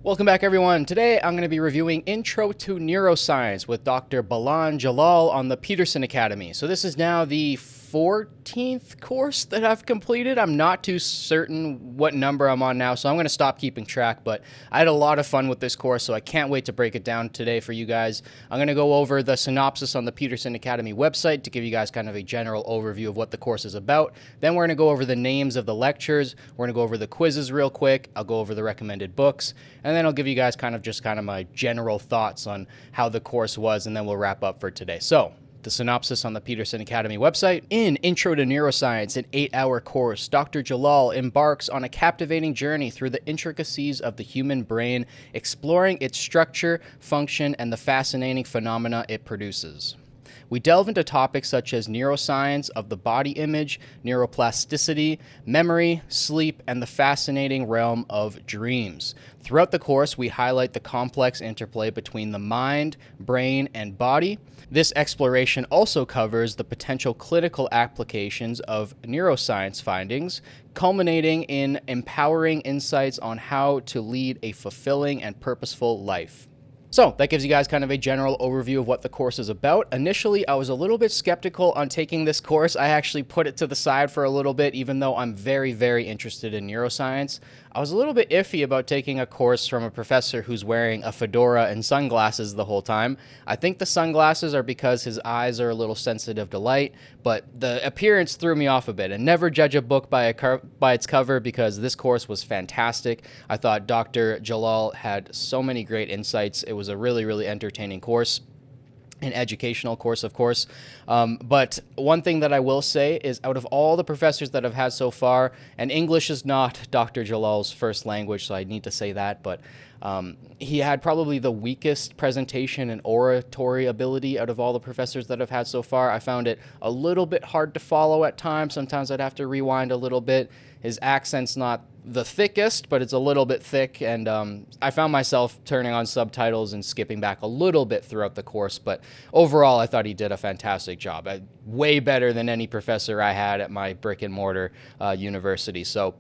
Welcome back, everyone. Today, I'm going to be reviewing Intro to Neuroscience with Dr. Balan Jalal on the Peterson Academy. So this is now the 14th course that I've completed. I'm not too certain what number I'm on now, so I'm going to stop keeping track, but I had a lot of fun with this course, so I can't wait to break it down today for you guys. I'm going to go over the synopsis on the Peterson Academy website to give you guys kind of a general overview of what the course is about. Then we're going to go over the names of the lectures. We're going to go over the quizzes real quick. I'll go over the recommended books, and then I'll give you guys kind of my general thoughts on how the course was, and then we'll wrap up for today. So, the synopsis on the Peterson Academy website. In Intro to Neuroscience, an 8-hour course, Dr. Jalal embarks on a captivating journey through the intricacies of the human brain, exploring its structure, function, and the fascinating phenomena it produces. We delve into topics such as neuroscience of the body image, neuroplasticity, memory, sleep, and the fascinating realm of dreams. Throughout the course, we highlight the complex interplay between the mind, brain, and body. This exploration also covers the potential clinical applications of neuroscience findings, culminating in empowering insights on how to lead a fulfilling and purposeful life. So that gives you guys kind of a general overview of what the course is about. Initially, I was a little bit skeptical on taking this course. I actually put it to the side for a little bit, even though I'm very, very interested in neuroscience. I was a little bit iffy about taking a course from a professor who's wearing a fedora and sunglasses the whole time. I think the sunglasses are because his eyes are a little sensitive to light, but the appearance threw me off a bit. And never judge a book by its cover, because this course was fantastic. I thought Dr. Jalal had so many great insights. It was a really, really entertaining course. An educational course, of course. But one thing that I will say is, out of all the professors that I've had so far, and English is not Dr. Jalal's first language, so I need to say that, but he had probably the weakest presentation and oratory ability out of all the professors that I've had so far. I found it a little bit hard to follow at times. Sometimes I'd have to rewind a little bit. His accent's not the thickest, but it's a little bit thick, and I found myself turning on subtitles and skipping back a little bit throughout the course, but overall I thought he did a fantastic job. Way better than any professor I had at my brick and mortar university. So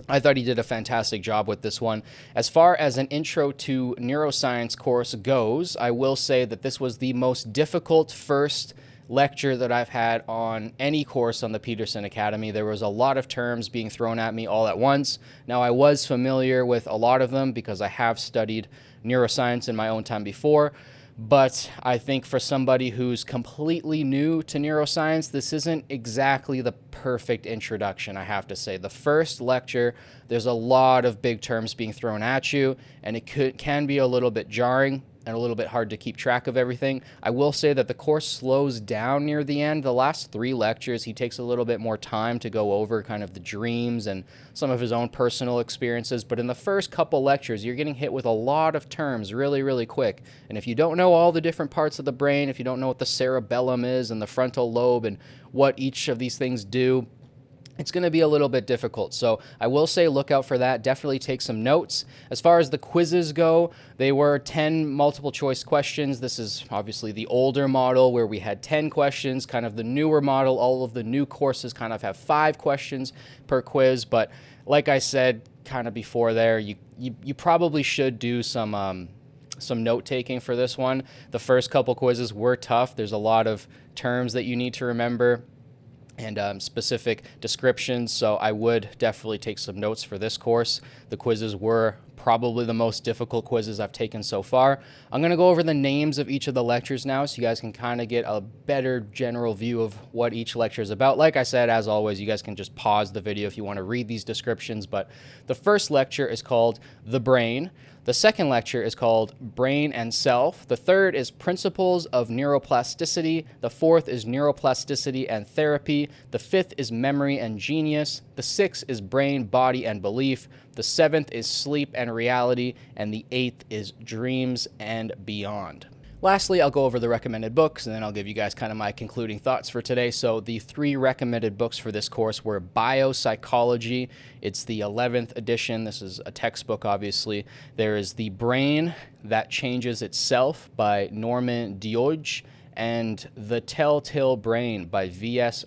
I thought he did a fantastic job with this one. As far as an Intro to Neuroscience course goes, I will say that this was the most difficult first lecture that I've had on any course on the Peterson Academy. There was a lot of terms being thrown at me all at once. Now, I was familiar with a lot of them because I have studied neuroscience in my own time before, but I think for somebody who's completely new to neuroscience, this isn't exactly the perfect introduction, I have to say. The first lecture, there's a lot of big terms being thrown at you, and it can be a little bit jarring and a little bit hard to keep track of everything. I will say that the course slows down near the end. The last 3 lectures, he takes a little bit more time to go over kind of the dreams and some of his own personal experiences. But in the first couple lectures, you're getting hit with a lot of terms really, really quick. And if you don't know all the different parts of the brain, if you don't know what the cerebellum is and the frontal lobe and what each of these things do, it's going to be a little bit difficult. So I will say look out for that. Definitely take some notes. As far as the quizzes go, they were 10 multiple choice questions. This is obviously the older model where we had 10 questions. Kind of the newer model, all of the new courses kind of have 5 questions per quiz. But like I said kind of before there, you probably should do some note taking for this one. The first couple quizzes were tough. There's a lot of terms that you need to remember and specific descriptions, so I would definitely take some notes for this course. The quizzes were probably the most difficult quizzes I've taken so far. I'm going to go over the names of each of the lectures now so you guys can kind of get a better general view of what each lecture is about. Like I said, as always, you guys can just pause the video if you want to read these descriptions, but the first lecture is called The Brain. The second lecture is called Brain and Self. The third is Principles of Neuroplasticity. The fourth is Neuroplasticity and Therapy. The fifth is Memory and Genius. The sixth is Brain, Body, and Belief. The seventh is Sleep and Reality. And the eighth is Dreams and Beyond. Lastly, I'll go over the recommended books, and then I'll give you guys kind of my concluding thoughts for today. So the 3 recommended books for this course were Biopsychology. It's the 11th edition. This is a textbook, obviously. There is The Brain That Changes Itself by Norman Dioge, and The Telltale Brain by V.S.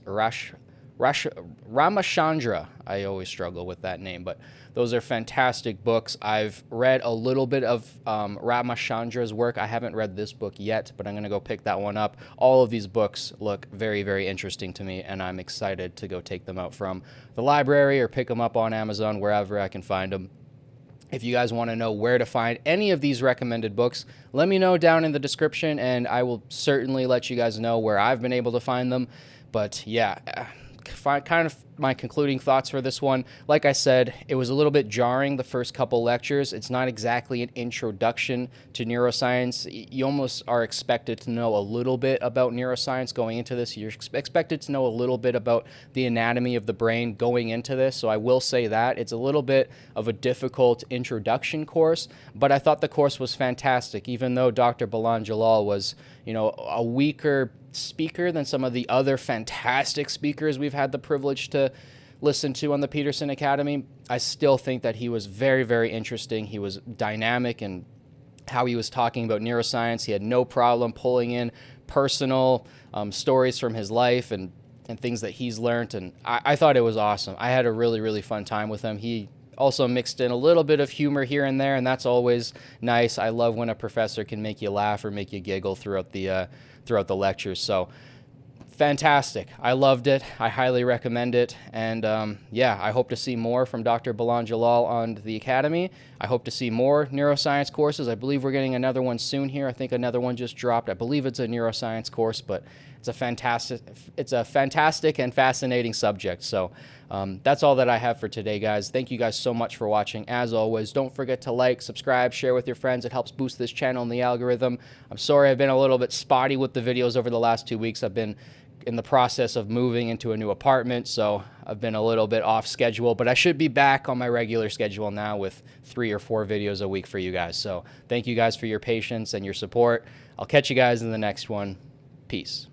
Ramachandra. I always struggle with that name, but those are fantastic books. I've read a little bit of Ramachandra's work. I haven't read this book yet, but I'm going to go pick that one up. All of these books look very, very interesting to me, and I'm excited to go take them out from the library or pick them up on Amazon, wherever I can find them. If you guys want to know where to find any of these recommended books, let me know down in the description, and I will certainly let you guys know where I've been able to find them. But yeah, kind of my concluding thoughts for this one. Like I said, it was a little bit jarring the first couple lectures. It's not exactly an introduction to neuroscience. You almost are expected to know a little bit about neuroscience going into this. You're expected to know a little bit about the anatomy of the brain going into this. So I will say that it's a little bit of a difficult introduction course, but I thought the course was fantastic, even though Dr. Balan Jalal was, a weaker speaker than some of the other fantastic speakers we've had the privilege to listen to on the Peterson Academy. I still think that he was very, very interesting. He was dynamic in how he was talking about neuroscience. He had no problem pulling in personal stories from his life and things that he's learned, and I thought it was awesome. I had a really, really fun time with him. He also mixed in a little bit of humor here and there, and that's always nice. I love when a professor can make you laugh or make you giggle throughout the lectures. So fantastic. I loved it. I highly recommend it. And yeah, I hope to see more from Dr. Balan Jalal on the Academy. I hope to see more neuroscience courses. I believe we're getting another one soon here. I think another one just dropped. I believe it's a neuroscience course, but it's a fantastic and fascinating subject. So that's all that I have for today, guys. Thank you guys so much for watching. As always, don't forget to like, subscribe, share with your friends. It helps boost this channel and the algorithm. I'm sorry I've been a little bit spotty with the videos over the last 2 weeks. I've been in the process of moving into a new apartment, so I've been a little bit off schedule, but I should be back on my regular schedule now with 3 or 4 videos a week for you guys. So thank you guys for your patience and your support. I'll catch you guys in the next one. Peace.